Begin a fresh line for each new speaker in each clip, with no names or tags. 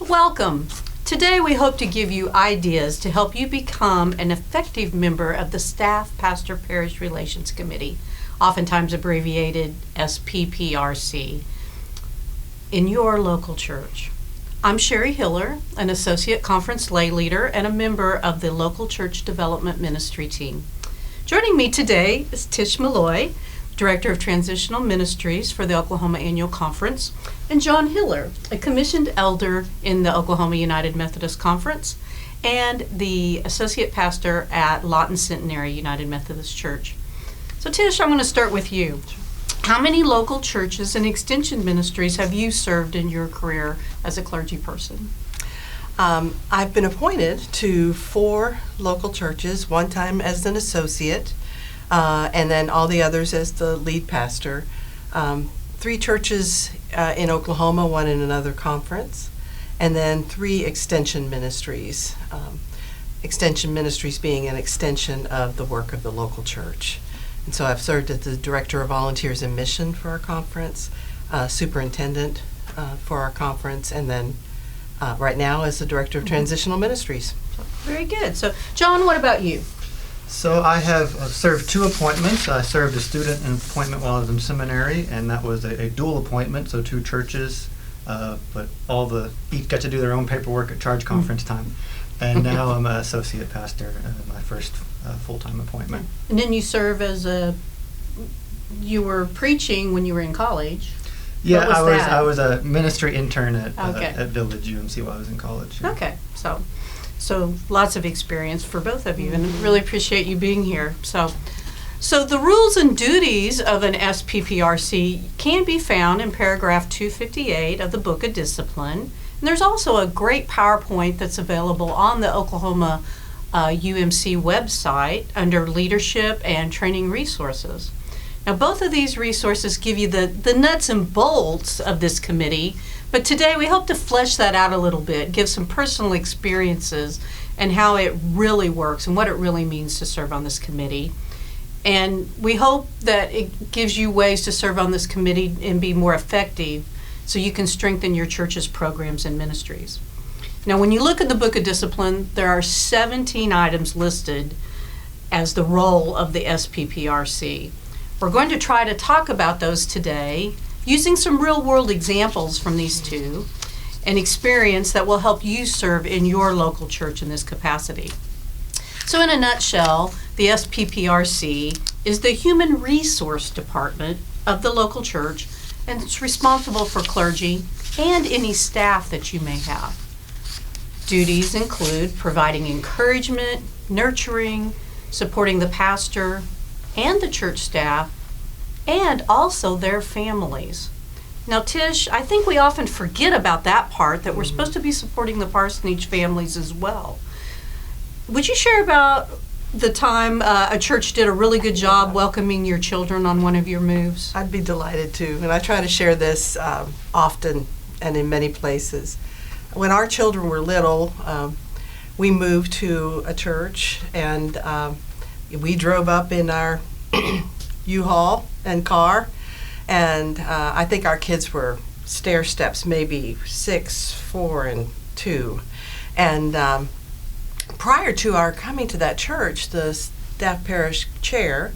Welcome. Today we hope to give you ideas to help you become an effective member of the Staff Pastor Parish Relations Committee, oftentimes abbreviated Spprc, in your local church. I'm Sherry Hiller, an Associate Conference Lay Leader and a member of the local church development ministry team. Joining me today is Tish Malloy, Director of Transitional Ministries for the Oklahoma Annual Conference, and John Hiller, a commissioned elder in the Oklahoma United Methodist Conference and the Associate Pastor at Lawton Centenary United Methodist Church. So Tish, I'm going to start with you. How many local churches and extension ministries have you served in your career as a clergy person?
I've been appointed to 4 local churches, one time as an associate, and then all the others as the lead pastor. 3 churches in Oklahoma, one in another conference, and then 3 extension ministries. Extension ministries being an extension of the work of the local church. And so I've served as the Director of Volunteers and Mission for our conference, Superintendent for our conference, and then right now as the Director of Transitional Ministries.
Very good. So John, what about you?
So I have served 2 appointments. I served a student appointment while I was in seminary, and that was a dual appointment, so 2 churches, but each got to do their own paperwork at charge conference time. And now I'm an associate pastor, my first full-time appointment.
And then you serve as you were preaching when you were in college.
Yeah,
What
I was a ministry intern at
Okay.
Village UMC while I was in college. Yeah.
Okay, so lots of experience for both of you, and really appreciate you being here. So the rules and duties of an SPPRC can be found in paragraph 258 of the Book of Discipline. And there's also a great PowerPoint that's available on the Oklahoma UMC website under Leadership and Training Resources. Now, both of these resources give you the nuts and bolts of this committee, but today we hope to flesh that out a little bit, give some personal experiences and how it really works and what it really means to serve on this committee. And we hope that it gives you ways to serve on this committee and be more effective so you can strengthen your church's programs and ministries. Now, when you look at the Book of Discipline, there are 17 items listed as the role of the SPPRC. We're going to try to talk about those today using some real-world examples from these 2 and experience that will help you serve in your local church in this capacity. So in a nutshell, the SPPRC is the human resource department of the local church, and it's responsible for clergy and any staff that you may have. Duties include providing encouragement, nurturing, supporting the pastor and the church staff, and also their families. Now, Tish, I think we often forget about that part, that we're supposed to be supporting the parsonage families as well. Would you share about the time a church did a really good job welcoming your children on one of your moves?
I'd be delighted to, and I try to share this often and in many places. When our children were little, we moved to a church, and we drove up in our U-Haul and car, and I think our kids were stair steps, maybe 6, 4, and 2. And prior to our coming to that church, the staff parish chair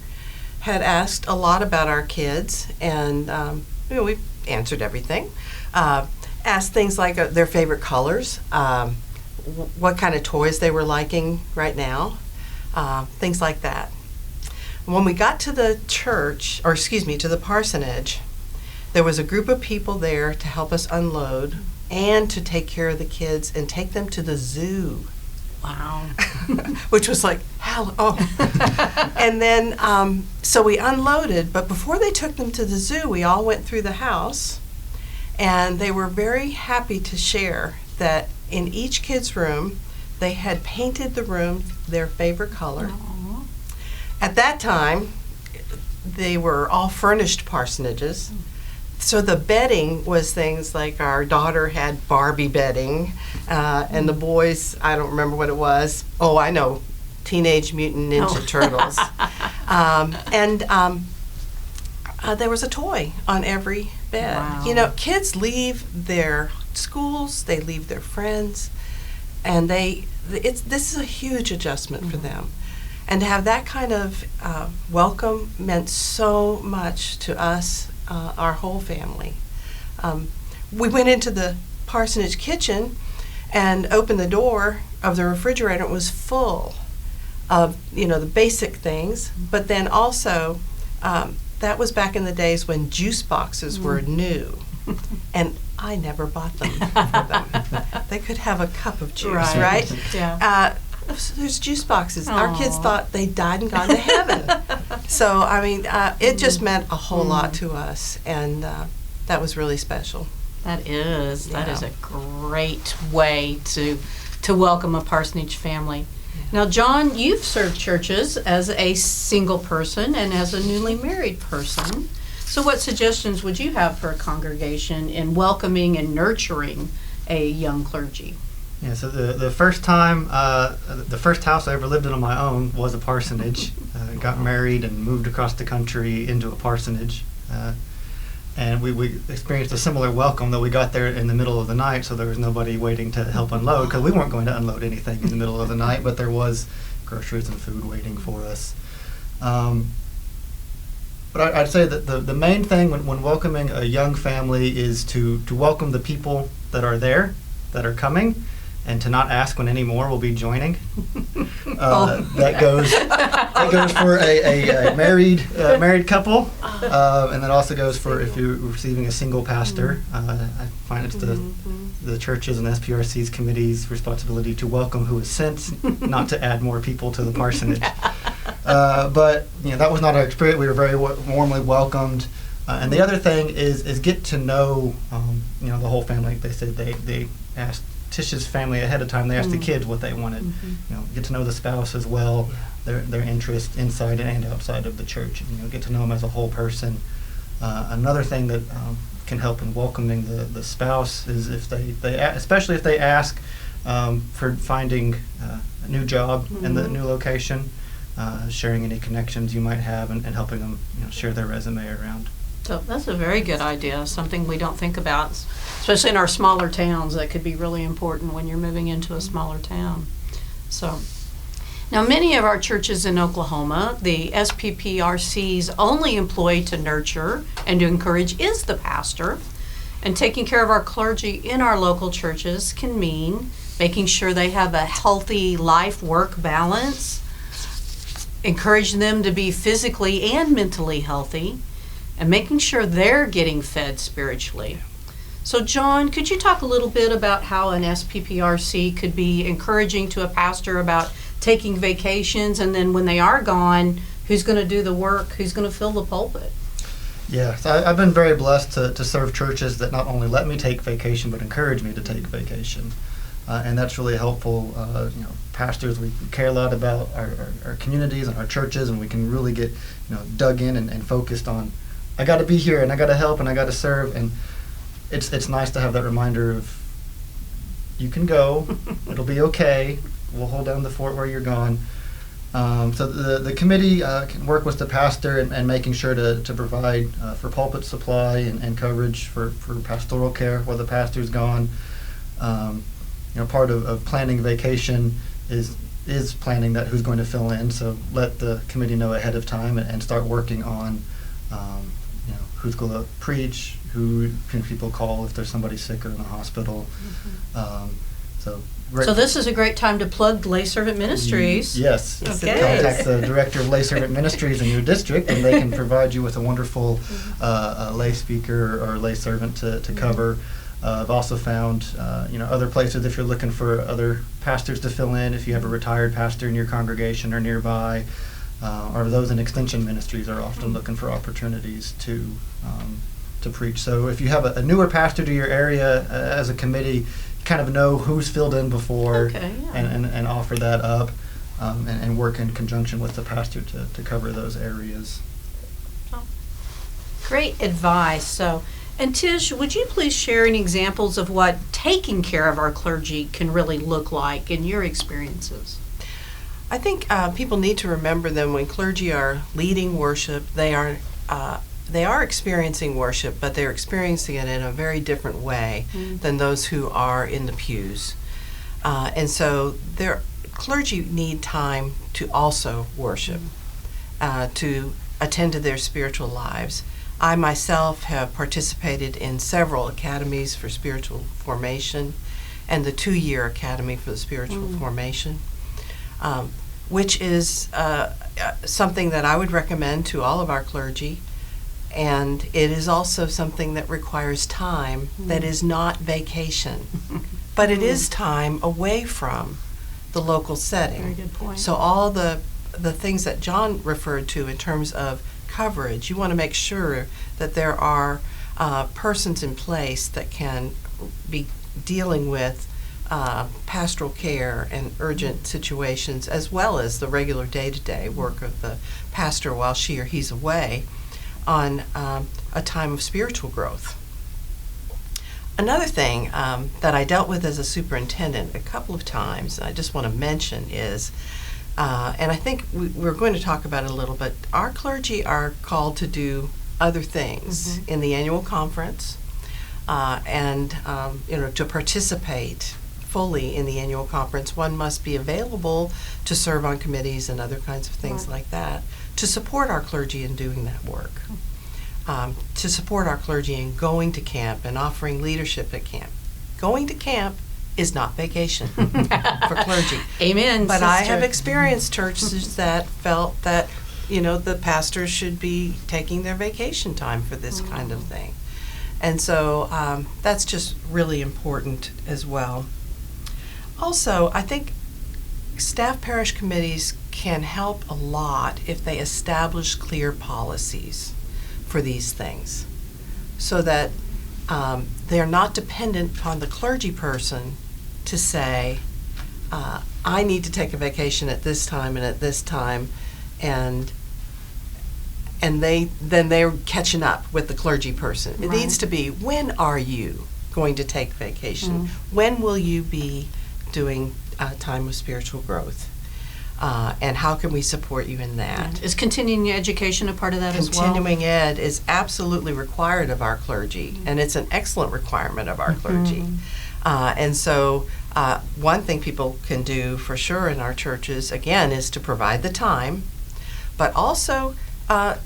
had asked a lot about our kids, and we answered everything. Asked things like their favorite colors, what kind of toys they were liking right now, things like that. When we got to the church, to the parsonage, there was a group of people there to help us unload and to take care of the kids and take them to the zoo.
Wow.
Which was like, hello. And then, so we unloaded, but before they took them to the zoo, we all went through the house, and they were very happy to share that in each kid's room, they had painted the room their favorite color.
Aww.
At that time, they were all furnished parsonages. So the bedding was things like our daughter had Barbie bedding, and the boys, I don't remember what it was. Oh, I know, Teenage Mutant Ninja Turtles. There was a toy on every bed.
Wow.
You know, kids leave their schools, they leave their friends, and this is a huge adjustment for them. And to have that kind of welcome meant so much to us, our whole family. We went into the parsonage kitchen and opened the door of the refrigerator. It was full of, the basic things, but then also that was back in the days when juice boxes were new, and I never bought them for them. They could have a cup of juice, right?
Yeah.
There's juice boxes. Our kids thought they died and gone to heaven. So, I mean, it just meant a whole lot to us, and that was really special.
That is a great way to welcome a parsonage family. Now, John, you've served churches as a single person and as a newly married person. So what suggestions would you have for a congregation in welcoming and nurturing a young clergy?
Yeah, so the first time, the first house I ever lived in on my own was a parsonage. Got married and moved across the country into a parsonage. And we experienced a similar welcome, though we got there in the middle of the night, so there was nobody waiting to help unload, because we weren't going to unload anything in the middle of the night, but there was groceries and food waiting for us. But I'd say that the main thing when welcoming a young family is to welcome the people that are there, that are coming, and to not ask when any more will be joining. That goes for a married couple, and that also goes for if you're receiving a single pastor. I find it's the churches and SPRC's committee's responsibility to welcome who is sent, not to add more people to the parsonage. But that was not our experience. We were very warmly welcomed. And the other thing is get to know the whole family. They said they asked Tish's family ahead of time. They asked the kids what they wanted. Get to know the spouse as well, their interest inside and outside of the church. Get to know them as a whole person. Another thing that can help in welcoming the spouse is if they especially if they ask for finding a new job in the new location, sharing any connections you might have, and helping them share their resume around.
So that's a very good idea, something we don't think about, especially in our smaller towns. That could be really important when you're moving into a smaller town. So, now many of our churches in Oklahoma, the SPPRC's only employee to nurture and to encourage is the pastor. And taking care of our clergy in our local churches can mean making sure they have a healthy life-work balance, encouraging them to be physically and mentally healthy, and making sure they're getting fed spiritually. So John, could you talk a little bit about how an SPPRC could be encouraging to a pastor about taking vacations, and then when they are gone, who's going to do the work, who's going to fill the pulpit?
Yeah, so I've been very blessed to serve churches that not only let me take vacation, but encourage me to take vacation. And that's really helpful. Pastors, we care a lot about our communities and our churches, and we can really get dug in and focused on, I got to be here and I got to help and I got to serve. And it's nice to have that reminder of, you can go, it'll be okay, we'll hold down the fort where you're gone. So the committee can work with the pastor and making sure to provide for pulpit supply and coverage for pastoral care while the pastor's gone. Part of planning vacation is planning that who's going to fill in. So let the committee know ahead of time and start working on who's going to preach, who can people call if there's somebody sick or in the hospital. So
this is a great time to plug Lay Servant Ministries.
Yes.
Okay.
Contact the director of Lay Servant Ministries in your district, and they can provide you with a wonderful lay speaker or lay servant to cover. I've also found other places if you're looking for other pastors to fill in, if you have a retired pastor in your congregation or nearby, or those in extension ministries are often looking for opportunities to preach. So if you have a newer pastor to your area as a committee, kind of know who's filled in before, and offer that up, and work in conjunction with the pastor to cover those areas.
Great advice. So, and Tish, would you please share any examples of what taking care of our clergy can really look like in your experiences?
I think people need to remember that when clergy are leading worship, they are they are experiencing worship, but they're experiencing it in a very different way than those who are in the pews. And so their clergy need time to also worship, to attend to their spiritual lives. I myself have participated in several academies for spiritual formation and the 2-year academy for the spiritual formation, which is something that I would recommend to all of our clergy. And it is also something that requires time that is not vacation, but it is time away from the local setting.
Very good point.
So all the things that John referred to in terms of coverage, you want to make sure that there are persons in place that can be dealing with pastoral care and urgent situations, as well as the regular day-to-day work of the pastor while she or he's away on a time of spiritual growth. Another thing that I dealt with as a superintendent a couple of times, I just want to mention is, and I think we're going to talk about it a little bit, our clergy are called to do other things in the annual conference and to participate fully in the annual conference. One must be available to serve on committees and other kinds of things like that, to support our clergy in doing that work, to support our clergy in going to camp and offering leadership at camp. Going to camp is not vacation for clergy.
Amen.
But I have
sister.
experienced churches that felt that, the pastors should be taking their vacation time for this kind of thing. And so that's just really important as well. Also, I think staff parish committees can help a lot if they establish clear policies for these things, so that they're not dependent upon the clergy person to say, I need to take a vacation at this time and at this time, and they're catching up with the clergy person. It needs to be, when are you going to take vacation? When will you be doing time of spiritual growth? And how can we support you in that?
Is continuing education a part of that as well?
Continuing ed is absolutely required of our clergy, and it's an excellent requirement of our clergy. And so one thing people can do for sure in our churches, again, is to provide the time, but also,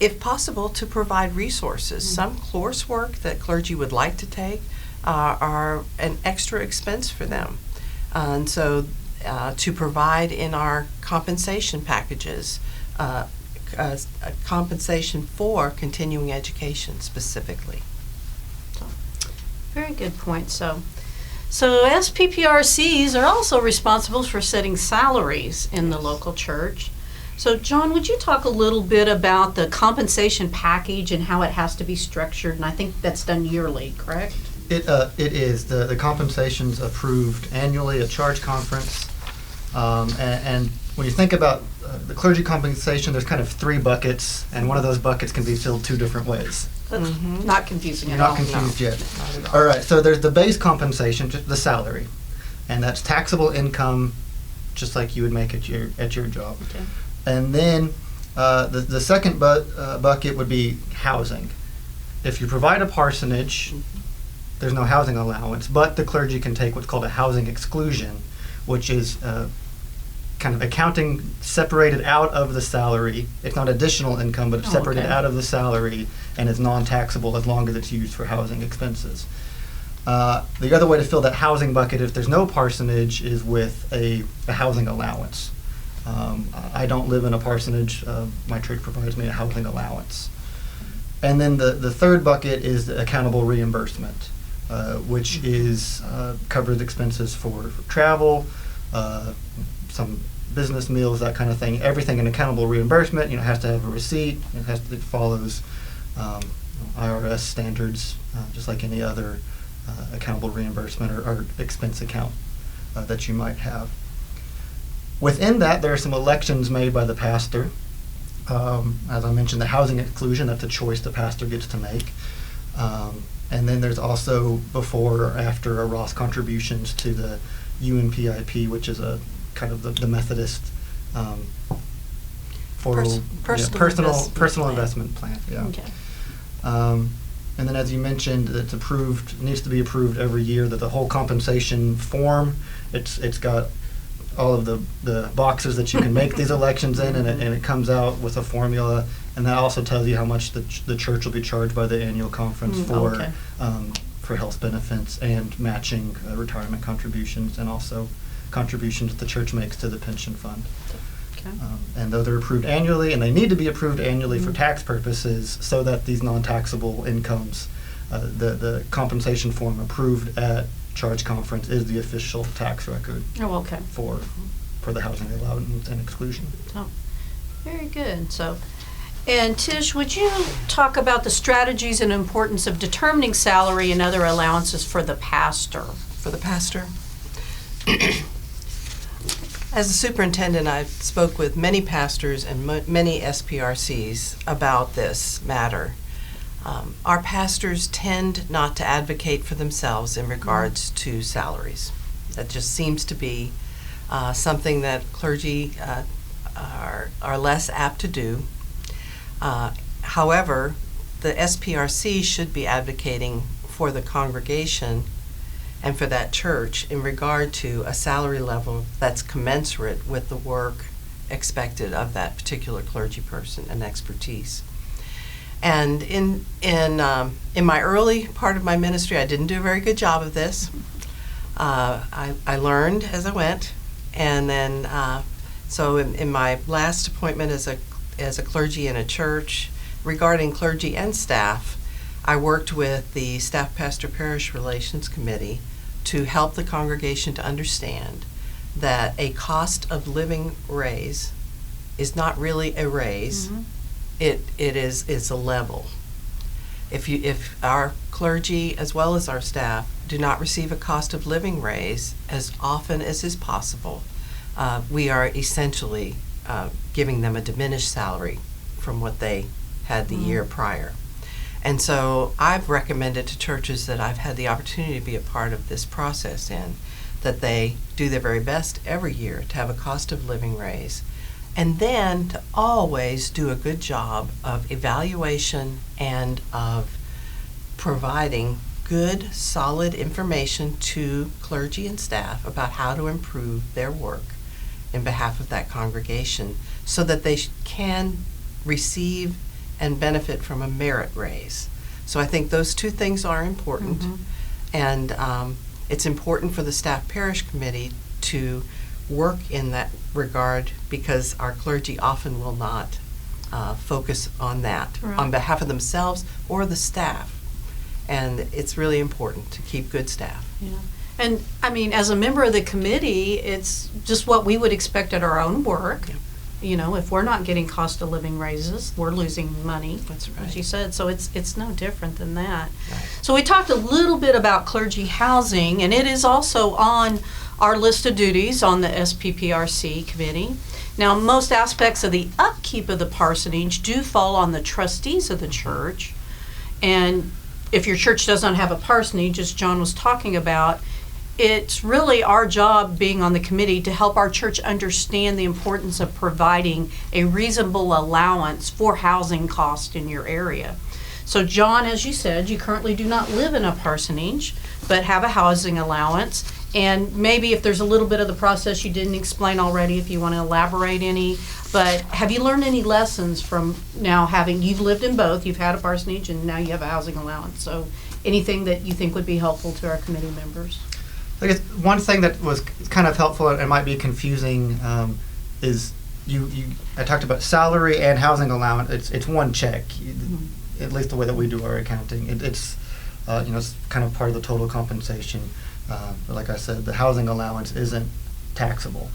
if possible, to provide resources. Some coursework that clergy would like to take are an extra expense for them. And so to provide in our compensation packages, a compensation for continuing education specifically.
Very good point. So SPPRCs are also responsible for setting salaries in the local church. So John, would you talk a little bit about the compensation package and how it has to be structured? And I think that's done yearly, correct?
It is. The compensation's approved annually at charge conference. And when you think about the clergy compensation, there's kind of 3 buckets, and one of those buckets can be filled 2 different ways.
That's not confusing
You're
at all.
not confused yet.
Not at all.
All right, so there's the base compensation, just the salary, and that's taxable income, just like you would make at your job.
Okay.
And then the second bucket would be housing. If you provide a parsonage, there's no housing allowance, but the clergy can take what's called a housing exclusion, which is kind of accounting separated out of the salary. It's not additional income, but it's separated out of the salary, and it's non-taxable as long as it's used for housing expenses. The other way to fill that housing bucket, if there's no parsonage, is with a housing allowance. I don't live in a parsonage. My church provides me a housing allowance. And then the third bucket is the accountable reimbursement, which is covers expenses for travel, some business meals, that kind of thing. Everything in accountable reimbursement, has to have a receipt. It follows IRS standards, just like any other accountable reimbursement or expense account that you might have. Within that, there are some elections made by the pastor. As I mentioned, the housing exclusion, that's a choice the pastor gets to make. And then there's also before or after Ross contributions to the UNPIP, which is a kind of the Methodist personal investment plan. Yeah.
Okay.
And then, as you mentioned, it's approved, needs to be approved every year. That the whole compensation form, it's got all of the boxes that you can make these elections in, and it comes out with a formula, and that also tells you how much the church will be charged by the annual conference for health benefits and matching retirement contributions, and also contributions that the church makes to the pension fund.
Okay.
And those are approved annually, and they need to be approved annually for tax purposes, so that these non-taxable incomes, the compensation form approved at charge conference is the official tax record for the housing allowance and exclusion.
Oh, very good. So, and Tish, would you talk about the strategies and importance of determining salary and other allowances for the pastor?
For the pastor? As a superintendent, I spoke with many pastors and many SPRCs about this matter. Our pastors tend not to advocate for themselves in regards to salaries. That just seems to be something that clergy are less apt to do. However, the SPRC should be advocating for the congregation and for that church in regard to a salary level that's commensurate with the work expected of that particular clergy person and expertise. And in my early part of my ministry, I didn't do a very good job of this. I learned as I went, and then so in my last appointment as a clergy in a church, regarding clergy and staff, I worked with the Staff Pastor Parish Relations Committee to help the congregation to understand that a cost of living raise is not really a raise. Mm-hmm. It is a level. If our clergy as well as our staff do not receive a cost of living raise as often as is possible, we are essentially giving them a diminished salary from what they had the year prior. And so I've recommended to churches that I've had the opportunity to be a part of this process in, that they do their very best every year to have a cost of living raise, and then to always do a good job of evaluation and of providing good, solid information to clergy and staff about how to improve their work in behalf of that congregation, so that they can receive and benefit from a merit raise. So I think those two things are important, and it's important for the Staff Parish Committee to work in that regard, because our clergy often will not focus on that on behalf of themselves or the staff, and it's really important to keep good staff.
Yeah. And I mean, as a member of the committee, it's just what we would expect at our own work. Yeah. You know, if we're not getting cost of living raises, we're losing money.
That's right.
As you said, so it's no different than that.
Right.
So we talked a little bit about clergy housing, and it is also on our list of duties on the SPPRC committee. Now, most aspects of the upkeep of the parsonage do fall on the trustees of the church, and if your church doesn't have a parsonage, as John was talking about, it's really our job, being on the committee, to help our church understand the importance of providing a reasonable allowance for housing costs in your area. So John, as you said, you currently do not live in a parsonage, but have a housing allowance. And maybe if there's a little bit of the process you didn't explain already, if you want to elaborate any, but have you learned any lessons from now you've lived in both, you've had a parsonage and now you have a housing allowance. So anything that you think would be helpful to our committee members?
I guess one thing that was kind of helpful and might be confusing is I talked about salary and housing allowance. It's one check, at least the way that we do our accounting. It's it's kind of part of the total compensation. But like I said, the housing allowance isn't taxable.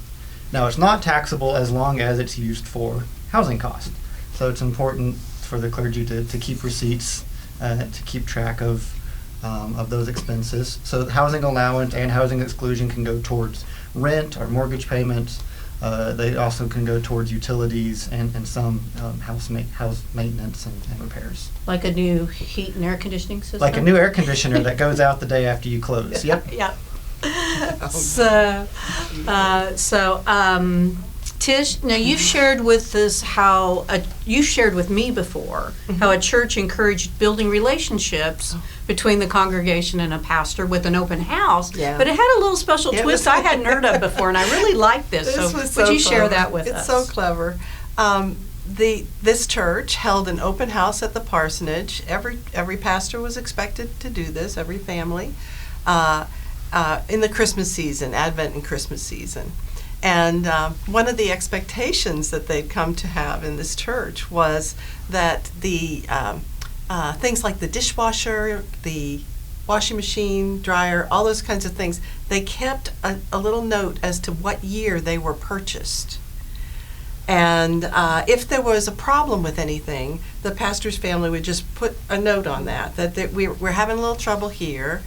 Now, it's not taxable as long as it's used for housing costs. So it's important for the clergy to keep receipts, to keep track of those expenses. So the housing allowance and housing exclusion can go towards rent or mortgage payments. They also can go towards utilities and some house maintenance and repairs.
Like a new heat and air conditioning system?
Like a new air conditioner that goes out the day after you close. Yep.
Yep. So, Tish, now you shared with us how you shared with me before how a church encouraged building relationships between the congregation and a pastor with an open house.
Yeah.
But it had a little special
It
twist
was-
I hadn't heard of before, and I really liked this.
This
So
was
would
so
you share
clever.
that with
it's
us?
so clever. This church held an open house at the parsonage. Every pastor was expected to do this, every family, in the Christmas season, Advent and Christmas season. And one of the expectations that they'd come to have in this church was that the things like the dishwasher, the washing machine, dryer, all those kinds of things, they kept a little note as to what year they were purchased. And if there was a problem with anything, the pastor's family would just put a note on that we're having a little trouble here.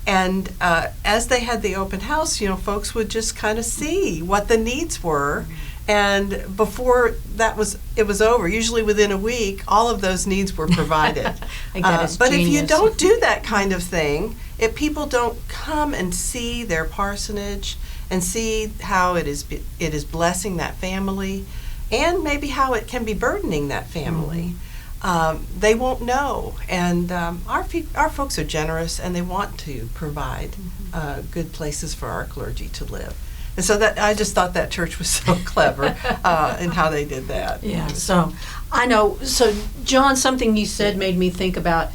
And as they had the open house, folks would just kind of see what the needs were. And before it was over, usually within a week, all of those needs were provided.
I think that is
but
genius.
if you don't do that kind of thing, if people don't come and see their parsonage and see how it is blessing that family, and maybe how it can be burdening that family, they won't know. And our folks are generous, and they want to provide good places for our clergy to live. And so I just thought that church was so clever in how they did that.
Yeah, so I know. So, John, something you said made me think about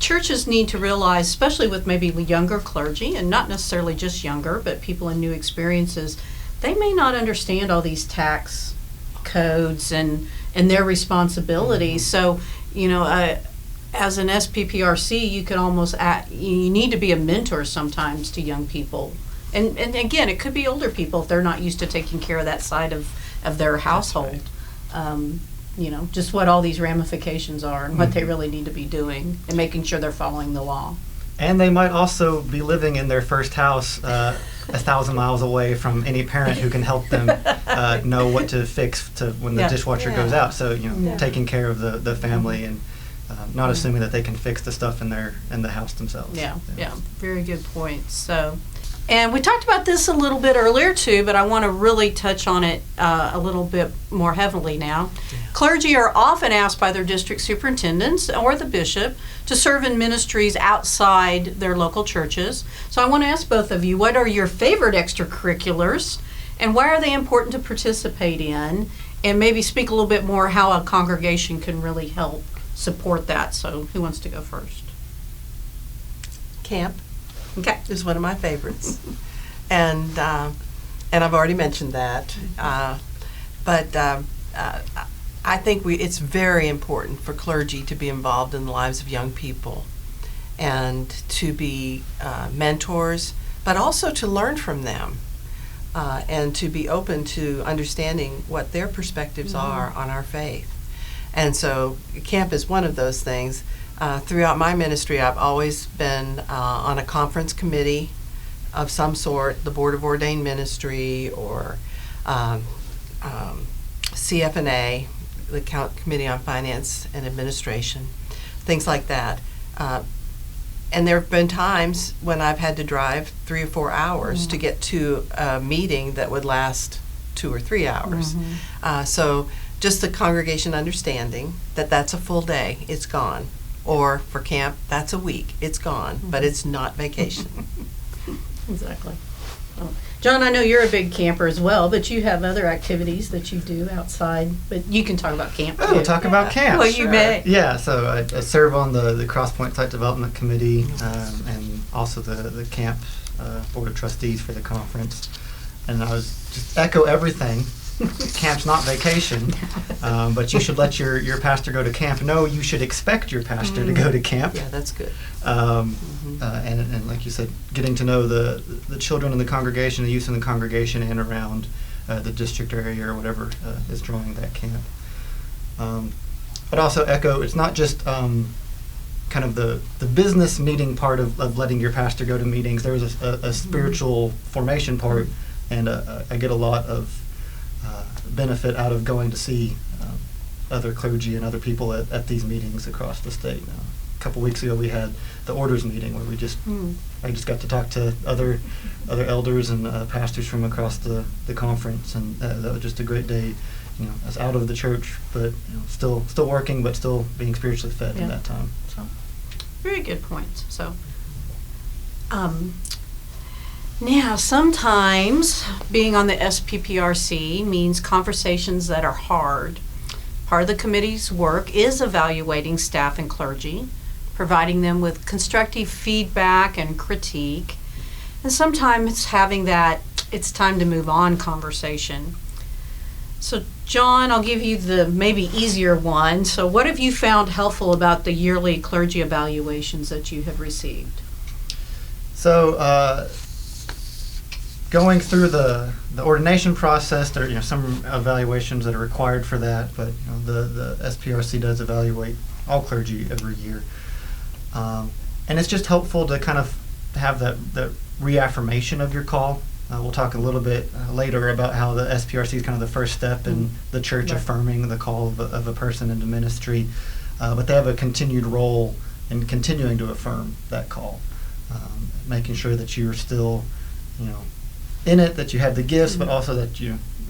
churches need to realize, especially with maybe younger clergy, and not necessarily just younger, but people in new experiences, they may not understand all these tax codes and their responsibilities. So, as an SPPRC, you can almost you need to be a mentor sometimes to young people. And again, it could be older people if they're not used to taking care of that side of their household. Just what all these ramifications are and what they really need to be doing and making sure they're following the law.
And they might also be living in their first house 1,000 miles away from any parent who can help them know what to fix when the dishwasher goes out. So, taking care of the family and not assuming that they can fix the stuff in the house themselves.
Yeah, very good point. So, and we talked about this a little bit earlier too, but I want to really touch on it a little bit more heavily now. Yeah. Clergy are often asked by their district superintendents or the bishop to serve in ministries outside their local churches. So I want to ask both of you, what are your favorite extracurriculars and why are they important to participate in? And maybe speak a little bit more how a congregation can really help support that. So who wants to go first?
Camp.
Okay.
Is one of my favorites. And I've already mentioned that. But I think it's very important for clergy to be involved in the lives of young people and to be mentors, but also to learn from them and to be open to understanding what their perspectives are on our faith. And so camp is one of those things. Throughout my ministry, I've always been on a conference committee of some sort, the Board of Ordained Ministry or CFNA, the Committee on Finance and Administration, things like that. And there have been times when I've had to drive 3 or 4 hours to get to a meeting that would last 2 or 3 hours. So just the congregation understanding that that's a full day, it's gone. Or for camp, that's a week, it's gone, but it's not vacation.
Exactly. Oh. John, I know you're a big camper as well, but you have other activities that you do outside, but you can talk about camp too.
We'll talk about camp.
Well, you may.
Yeah, so I serve on the Crosspoint Site Development Committee and also the camp Board of Trustees for the conference. And I was just echo everything. Camp's not vacation, but you should let your pastor go to camp. No, you should expect your pastor to go to camp.
Yeah, that's good.
And like you said, getting to know the children in the congregation, the youth in the congregation, and around the district area or whatever is drawing that camp. But also echo, it's not just kind of the business meeting part of letting your pastor go to meetings. There's a spiritual formation part, and I get a lot of benefit out of going to see other clergy and other people at these meetings across the state. A couple weeks ago we had the orders meeting where I just got to talk to other elders and pastors from across the conference, and that was just a great day. I was out of the church, but still working, but still being spiritually fed in that time. So,
very good point. So, now sometimes being on the SPPRC means conversations that are hard. Part of the committee's work is evaluating staff and clergy, providing them with constructive feedback and critique, and sometimes having that "it's time to move on" conversation. So, John, I'll give you the maybe easier one. So what have you found helpful about the yearly clergy evaluations that you have received?
So, going through the ordination process, there are some evaluations that are required for that, but the SPRC does evaluate all clergy every year. And it's just helpful to kind of have that reaffirmation of your call. We'll talk a little bit later about how the SPRC is kind of the first step in the church affirming the call of a person into ministry, but they have a continued role in continuing to affirm that call, making sure that you're still, in it, that you have the gifts, but also that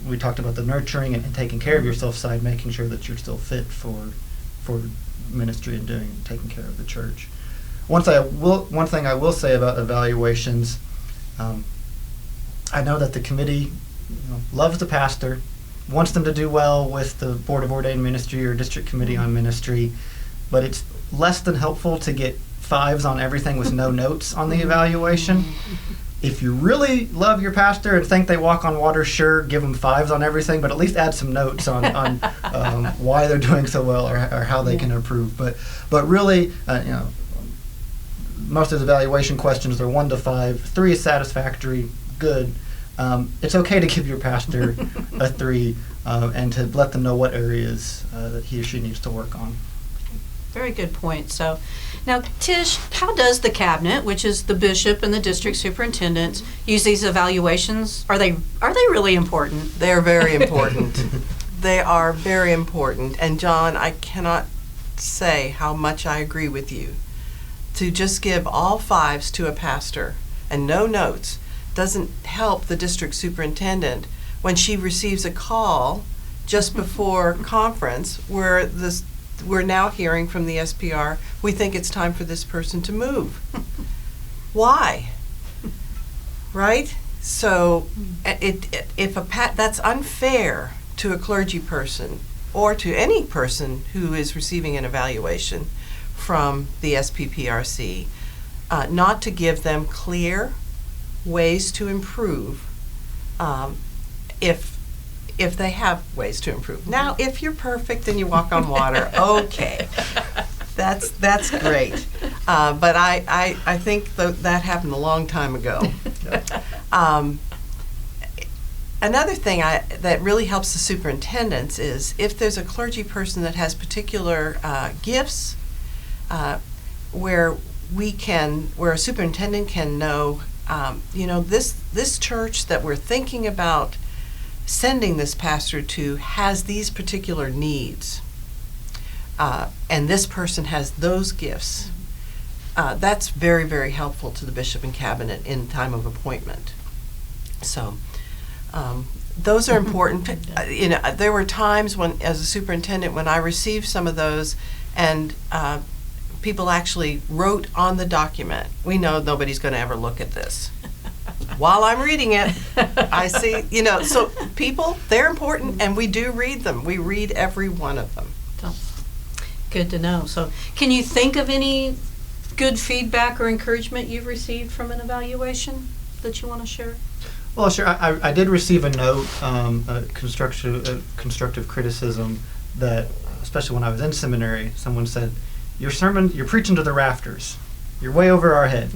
we talked about the nurturing and taking care of yourself side, making sure that you're still fit for ministry and taking care of the church. One thing I will say about evaluations. I know that the committee loves the pastor, wants them to do well with the Board of Ordained Ministry or District Committee on Ministry, but it's less than helpful to get 5s on everything with no notes on the evaluation. If you really love your pastor and think they walk on water, sure, give them 5s on everything, but at least add some notes on why they're doing so well or how they can improve. But really, most of the evaluation questions are 1 to 5. 3 is satisfactory. Good. It's okay to give your pastor a 3 and to let them know what areas that he or she needs to work on.
Very good point. So, now, Tish, how does the cabinet, which is the bishop and the district superintendent, use these evaluations? Are they really important?
They're very important. They are very important. And John, I cannot say how much I agree with you. To just give all 5s to a pastor and no notes doesn't help the district superintendent when she receives a call just before conference where we're now hearing from the SPR, we think it's time for this person to move. Why? Right? So that's unfair to a clergy person or to any person who is receiving an evaluation from the SPPRC, not to give them clear ways to improve, if they have ways to improve. Now, if you're perfect and you walk on water, okay, that's great. But I think that happened a long time ago. Another thing that really helps the superintendents is if there's a clergy person that has particular gifts, where a superintendent can know, this church that we're thinking about sending this pastor to has these particular needs, and this person has those gifts. That's very, very helpful to the bishop and cabinet in time of appointment. So those are important. There were times when, as a superintendent, when I received some of those, and people actually wrote on the document, "We know nobody's going to ever look at this." While I'm reading it, I see, so people, they're important, and we do read them. We read every one of them.
Good to know. So can you think of any good feedback or encouragement you've received from an evaluation that you want to share?
Well, sure. I did receive a note, constructive criticism that, especially when I was in seminary, someone said, "Your sermon, you're preaching to the rafters. You're way over our head.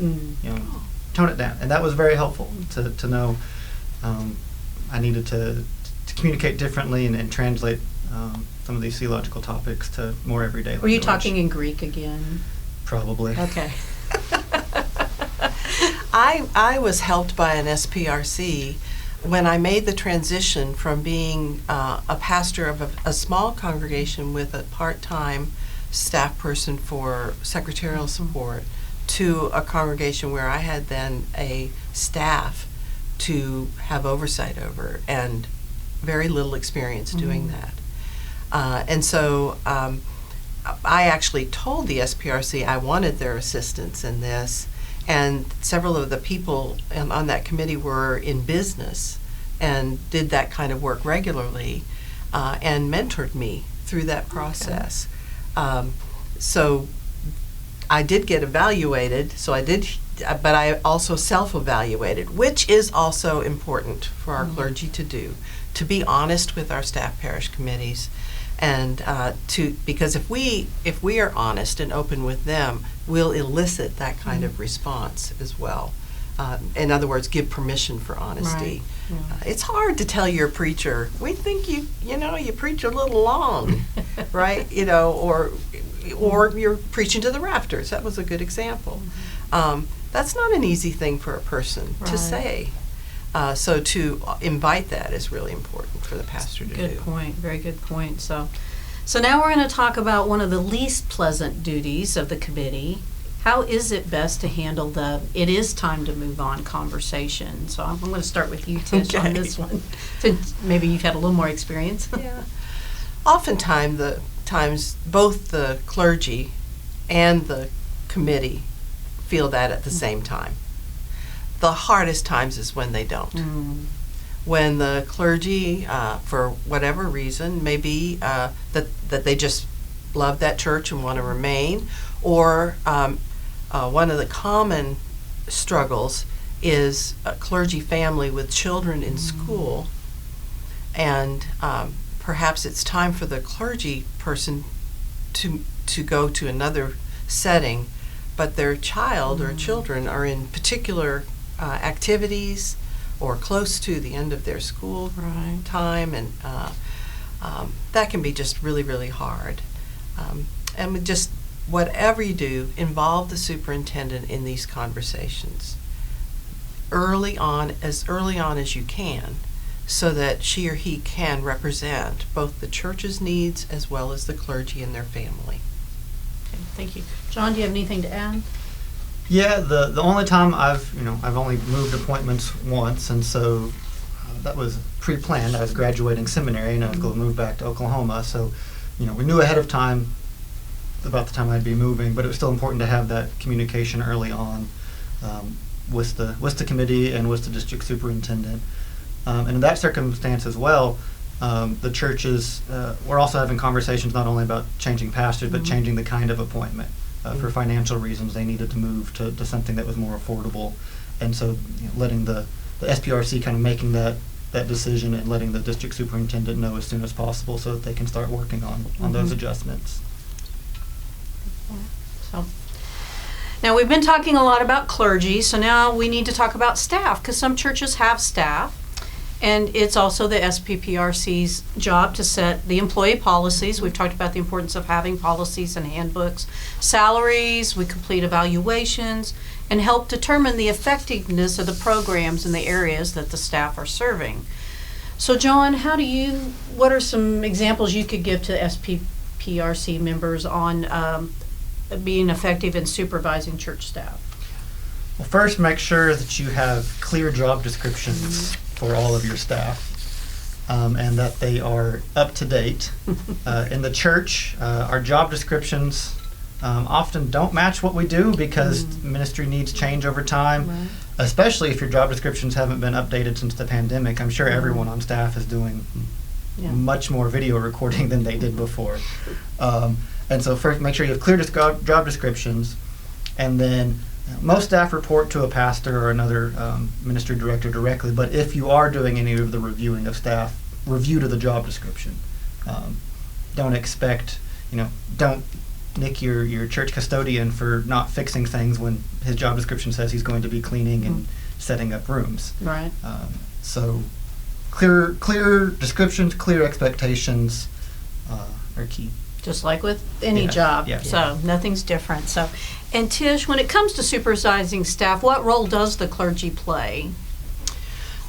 Tone it down." And that was very helpful to know. I needed to communicate differently and translate some of these theological topics to more everyday language.
Were you talking in Greek again?
Probably.
Okay.
I was helped by an SPRC when I made the transition from being a pastor of a small congregation with a part-time staff person for secretarial support to a congregation where I had then a staff to have oversight over and very little experience doing that. And so I actually told the SPRC I wanted their assistance in this, and several of the people on that committee were in business and did that kind of work regularly and mentored me through that process. So I did get evaluated, but I also self-evaluated, which is also important for our clergy to do, to be honest with our staff parish committees, and because if we are honest and open with them, we'll elicit that kind of response as well. In other words, give permission for honesty.
Right. Yeah.
It's hard to tell your preacher, we think you preach a little long, right? Or you're preaching to the rafters. That was a good example. That's not an easy thing for a person to say. So to invite that is really important for the pastor to do.
Good point. Very good point. So now we're going to talk about one of the least pleasant duties of the committee. How is it best to handle it is time to move on conversation? So I'm going to start with you, Tish, on this one, since maybe you've had a little more experience.
Yeah. Oftentimes, both the clergy and the committee feel that at the same time. The hardest times is when they don't. When the clergy, for whatever reason, maybe that they just love that church and want to remain, or one of the common struggles is a clergy family with children in school, and perhaps it's time for the clergy person to go to another setting, but their child or children are in particular activities or close to the end of their school time, and that can be just really, really hard. And just whatever you do, involve the superintendent in these conversations early on as you can, so that she or he can represent both the church's needs as well as the clergy and their family.
Okay, thank you. John, do you have anything to add?
Yeah, the only time I've only moved appointments once, and so that was pre-planned. I was graduating seminary and I was going to move back to Oklahoma, so we knew ahead of time about the time I'd be moving, but it was still important to have that communication early on with the committee and with the district superintendent. And in that circumstance as well, the churches were also having conversations not only about changing pastors, but changing the kind of appointment. For financial reasons, they needed to move to something that was more affordable, and so letting the SPRC kind of making that decision and letting the district superintendent know as soon as possible so that they can start working on those adjustments.
So now we've been talking a lot about clergy, so now we need to talk about staff, because some churches have staff, and it's also the SPPRC's job to set the employee policies. We've talked about the importance of having policies and handbooks, salaries, we complete evaluations, and help determine the effectiveness of the programs in the areas that the staff are serving. So John, what are some examples you could give to SPPRC members on being effective in supervising church staff?
Well, first, make sure that you have clear job descriptions for all of your staff, and that they are up to date. In the church, our job descriptions often don't match what we do because ministry needs change over time, especially if your job descriptions haven't been updated since the pandemic. I'm sure everyone on staff is doing much more video recording than they did before. And so first, make sure you have clear job descriptions, and then most staff report to a pastor or another ministry director directly, but if you are doing any of the reviewing of staff, review to the job description. Don't expect, don't nick your church custodian for not fixing things when his job description says he's going to be cleaning and setting up rooms.
Right.
So clear descriptions, clear expectations are key.
Just like with any job, so nothing's different. So, and Tish, when it comes to supervising staff, what role does the clergy play?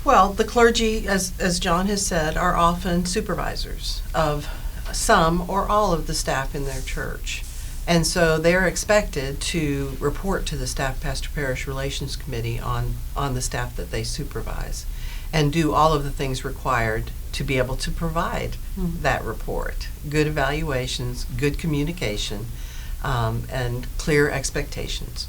Well, the clergy, as John has said, are often supervisors of some or all of the staff in their church. And so they're expected to report to the Staff Pastor Parish Relations Committee on the staff that they supervise and do all of the things required to be able to provide that report. Good evaluations, good communication, and clear expectations.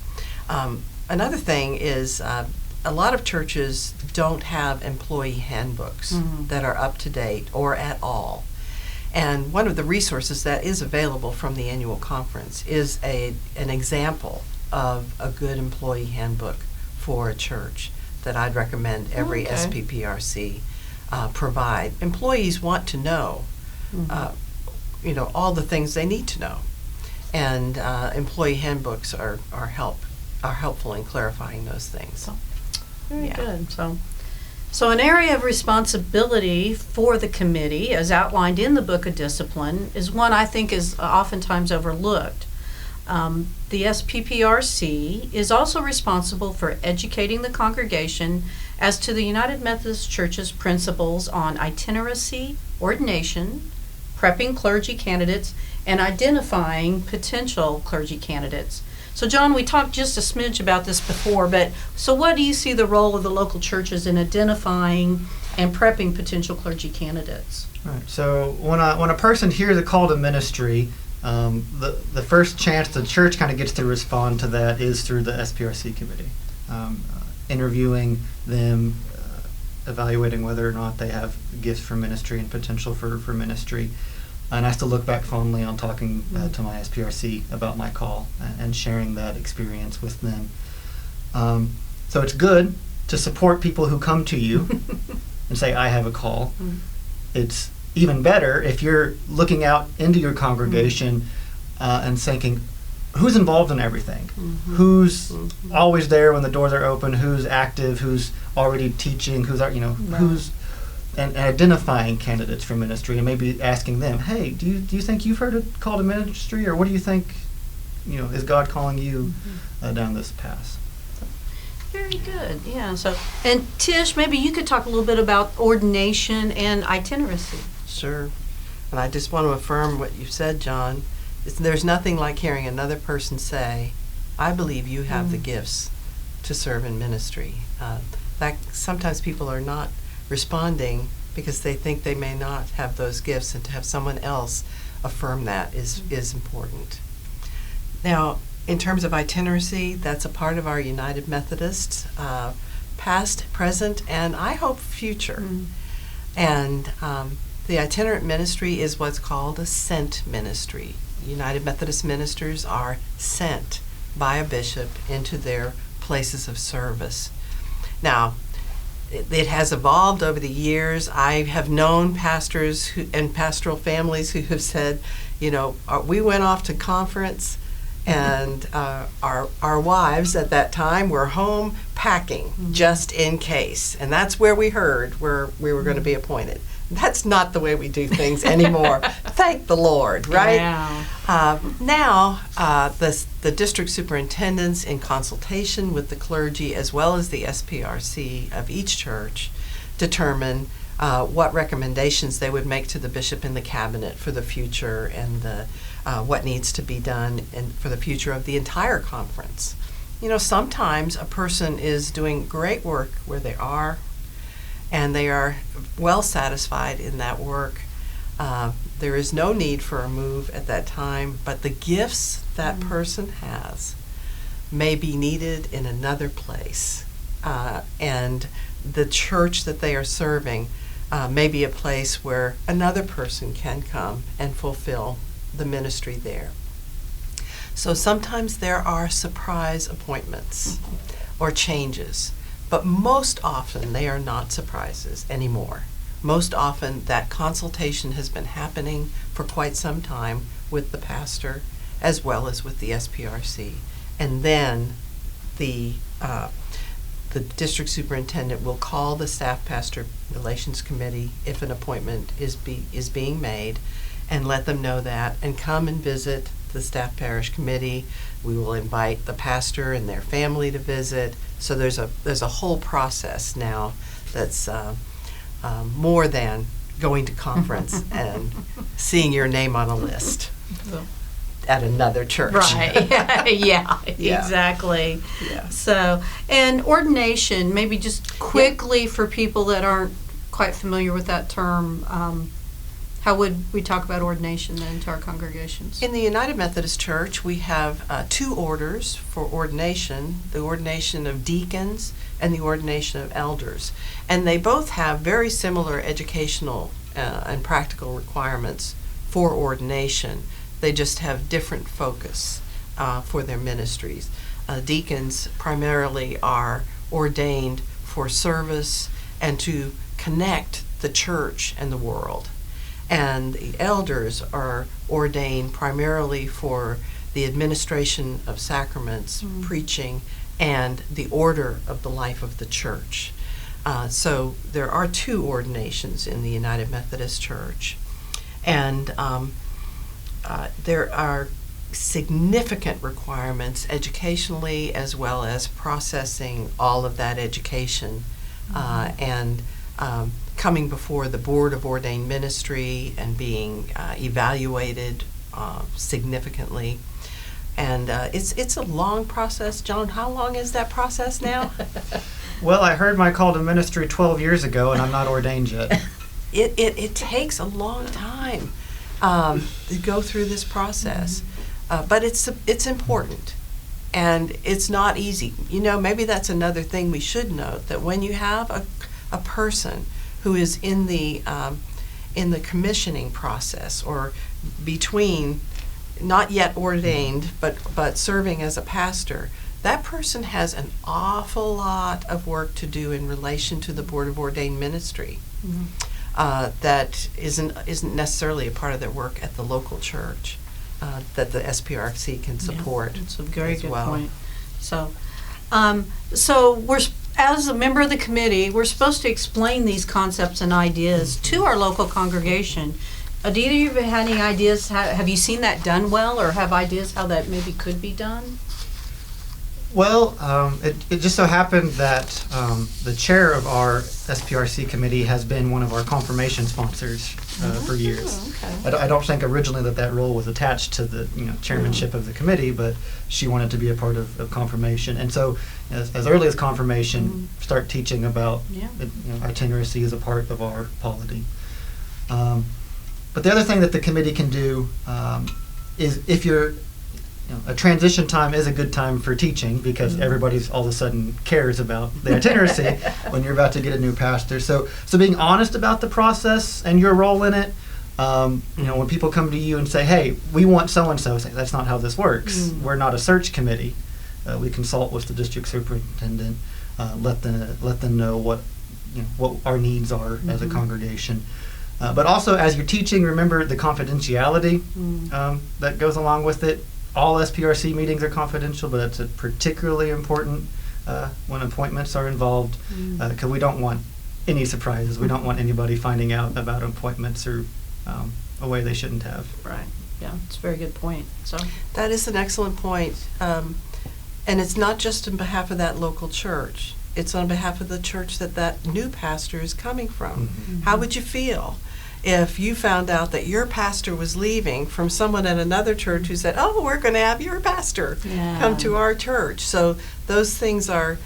Another thing is a lot of churches don't have employee handbooks that are up to date or at all. And one of the resources that is available from the annual conference is an example of a good employee handbook for a church that I'd recommend every SPPRC provide. Employees want to know, all the things they need to know, and employee handbooks are helpful in clarifying those things.
Very good. So an area of responsibility for the committee, as outlined in the Book of Discipline, is one I think is oftentimes overlooked. The SPPRC is also responsible for educating the congregation as to the United Methodist Church's principles on itineracy, ordination, prepping clergy candidates, and identifying potential clergy candidates. So John, we talked just a smidge about this before, but so what do you see the role of the local churches in identifying and prepping potential clergy candidates?
Right. So when a person hears a call to ministry, the first chance the church kind of gets to respond to that is through the SPRC committee, interviewing them, evaluating whether or not they have gifts for ministry and potential for ministry. And I still look back fondly on talking to my SPRC about my call and sharing that experience with them. So it's good to support people who come to you and say, I have a call. It's even better if you're looking out into your congregation and thinking, who's involved in everything? Who's always there when the doors are open? Who's active? Who's already teaching? Who's and identifying candidates for ministry, and maybe asking them, hey, do you think you've heard a call to ministry, or what do you think, is God calling you down this path?
Very good. Yeah. So, and Tish, maybe you could talk a little bit about ordination and itineracy.
Sure. And I just want to affirm what you said, John. There's nothing like hearing another person say, I believe you have the gifts to serve in ministry. That sometimes people are not responding because they think they may not have those gifts, and to have someone else affirm that is important. Now, in terms of itineracy, that's a part of our United Methodists, past, present, and I hope future. And the itinerant ministry is what's called a sent ministry. United Methodist ministers are sent by a bishop into their places of service. Now, it has evolved over the years. I have known pastors and pastoral families who have said, we went off to conference, and our wives at that time were home packing just in case. And that's where we heard where we were going to be appointed. That's not the way we do things anymore. Thank the Lord, right?
Yeah.
Now, the district superintendents, in consultation with the clergy as well as the SPRC of each church, determine what recommendations they would make to the bishop and the cabinet for the future, and what needs to be done for the future of the entire conference. Sometimes a person is doing great work where they are, and they are well satisfied in that work. There is no need for a move at that time, but the gifts that person has may be needed in another place. And the church that they are serving may be a place where another person can come and fulfill the ministry there. So sometimes there are surprise appointments or changes. But most often, they are not surprises anymore. Most often, that consultation has been happening for quite some time with the pastor as well as with the SPRC. And then the district superintendent will call the Staff Pastor Relations Committee if an appointment is being made, and let them know that, and come and visit the Staff Parish Committee. We will invite the pastor and their family to visit. So there's a whole process now that's more than going to conference and seeing your name on a list. at another church.
Right. Yeah,
Yeah.
exactly.
Yeah.
So, and ordination, maybe just quickly for people that aren't quite familiar with that term, how would we talk about ordination then to our congregations?
In the United Methodist Church, we have 2 orders for ordination, the ordination of deacons and the ordination of elders. And they both have very similar educational and practical requirements for ordination. They just have different focus for their ministries. Deacons primarily are ordained for service and to connect the church and the world. And the elders are ordained primarily for the administration of sacraments, preaching, and the order of the life of the church. So there are 2 ordinations in the United Methodist Church. And there are significant requirements educationally as well as processing all of that education and coming before the Board of Ordained Ministry and being evaluated significantly. And it's a long process. John, how long is that process now?
Well, I heard my call to ministry 12 years ago, and I'm not ordained yet.
It takes a long time to go through this process, but it's important, and it's not easy. You know, maybe that's another thing we should note, that when you have a person who is in the commissioning process or between not yet ordained but serving as a pastor, that person has an awful lot of work to do in relation to the Board of Ordained Ministry. That isn't necessarily a part of their work at the local church that the SPRC can support.
That's a very good
well.
point. So, we're as a member of the committee, we're supposed to explain these concepts and ideas to our local congregation. Do either of you have any ideas? Have you seen that done well, or have ideas how that maybe could be done?
Well, it just so happened that the chair of our SPRC committee has been one of our confirmation sponsors for years.
Okay.
I don't think originally that role was attached to the chairmanship of the committee, but she wanted to be a part of confirmation. And so as early as confirmation, start teaching about itineracy as a part of our polity. But the other thing that the committee can do is if you're a transition time is a good time for teaching because everybody's all of a sudden cares about the itineracy when you're about to get a new pastor. So being honest about the process and your role in it. When people come to you and say, "Hey, we want so and so," say, "That's not how this works. We're not a search committee. We consult with the district superintendent, let them know what our needs are as a congregation." But also, as you're teaching, remember the confidentiality that goes along with it. All SPRC meetings are confidential, but it's particularly important when appointments are involved because we don't want any surprises. We don't want anybody finding out about appointments or a way they shouldn't have.
Right. Yeah, it's a very good point. So
That is an excellent point. And it's not just on behalf of that local church. It's on behalf of the church that new pastor is coming from. How would you feel if you found out that your pastor was leaving from someone at another church who said, "Oh, we're going to have your pastor come to our church"? So those things are,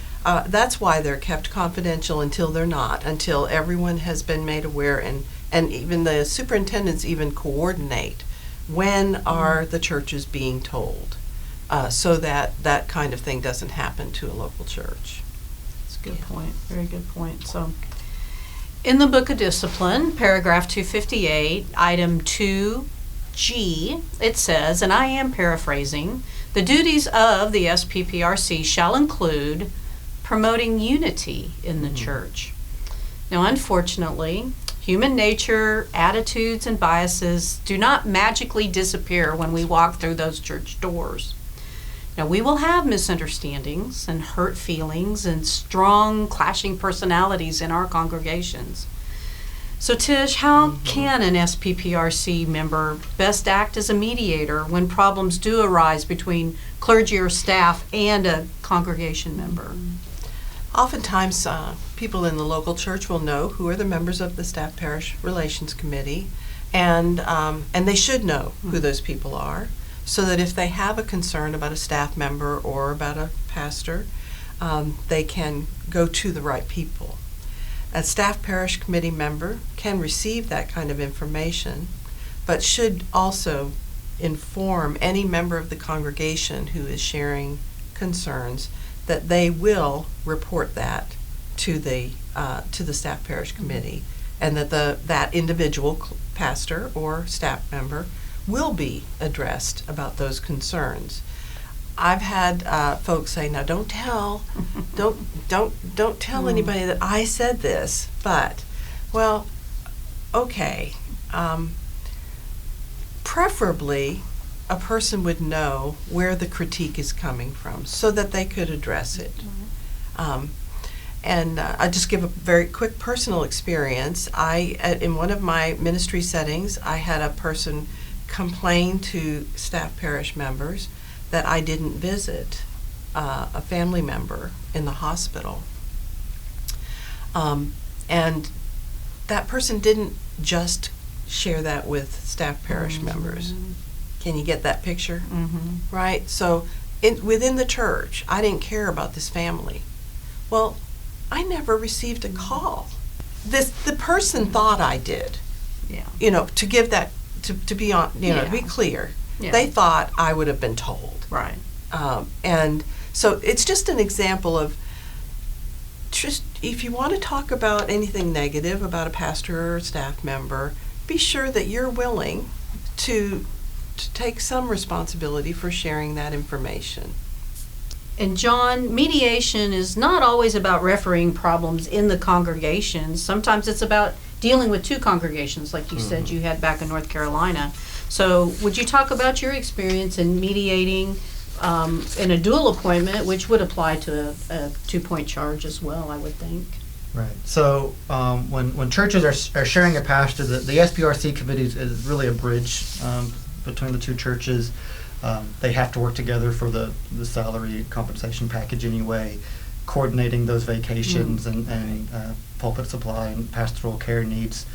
that's why they're kept confidential until they're not, until everyone has been made aware, and even the superintendents even coordinate when are the churches being told, so that kind of thing doesn't happen to a local church.
that's a good point. Very good point. So in the Book of Discipline, paragraph 258, item 2G, it says, and I am paraphrasing, the duties of the SPPRC shall include promoting unity in the church. Now, unfortunately, human nature, attitudes, and biases do not magically disappear when we walk through those church doors. Now, we will have misunderstandings and hurt feelings and strong clashing personalities in our congregations. So, Tish, how can an SPPRC member best act as a mediator when problems do arise between clergy or staff and a congregation member?
Oftentimes, people in the local church will know who are the members of the Staff Parish Relations Committee, and they should know who those people are. so that if they have a concern about a staff member or about a pastor, they can go to the right people. A staff parish committee member can receive that kind of information, but should also inform any member of the congregation who is sharing concerns that they will report that to the staff parish committee, and that that individual pastor or staff member will be addressed about those concerns. I've had folks say, "Now, don't tell anybody that I said this." But, well, okay. Preferably, a person would know where the critique is coming from so that they could address it. And I just give a very quick personal experience. In one of my ministry settings, I had a person complain to staff parish members that I didn't visit a family member in the hospital. And that person didn't just share that with staff parish members. Can you get that picture? Right? So within the church, I didn't care about this family. Well, I never received a call. The person thought I did. Yeah. To give that, to be on, to be clear. Yeah. They thought I would have been told.
Right.
And so it's just an example of, just if you want to talk about anything negative about a pastor or a staff member, be sure that you're willing to take some responsibility for sharing that information.
And John, mediation is not always about refereeing problems in the congregations. Sometimes it's about dealing with two congregations, like you said you had back in North Carolina. So would you talk about your experience in mediating in a dual appointment, which would apply to a 2-point charge as well, I would think?
Right. So when churches are sharing a pastor, the SPRC committee is really a bridge between the two churches. They have to work together for the salary compensation package anyway, coordinating those vacations and pulpit supply and pastoral care needs.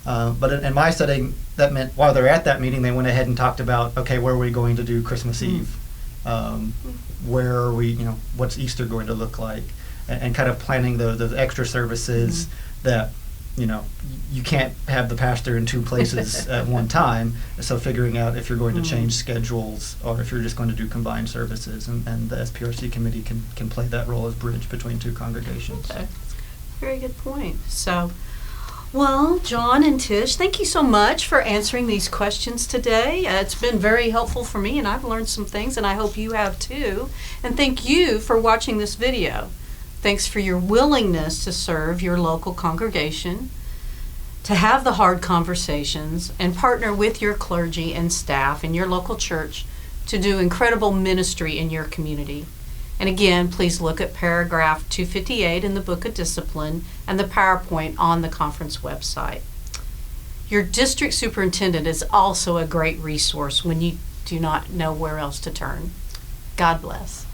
But in my setting, that meant while they're at that meeting, they went ahead and talked about, okay, where are we going to do Christmas Eve? Where are we, what's Easter going to look like? And kind of planning those extra services that, you can't have the pastor in two places at one time. So figuring out if you're going to change schedules or if you're just going to do combined services. And the SPRC committee can play that role as bridge between two congregations.
Okay. Very good point. So, well, John and Tish, thank you so much for answering these questions today. It's been very helpful for me, and I've learned some things, and I hope you have too. And thank you for watching this video. Thanks for your willingness to serve your local congregation, to have the hard conversations, and partner with your clergy and staff in your local church to do incredible ministry in your community. And again, please look at paragraph 258 in the Book of Discipline and the PowerPoint on the conference website. Your district superintendent is also a great resource when you do not know where else to turn. God bless.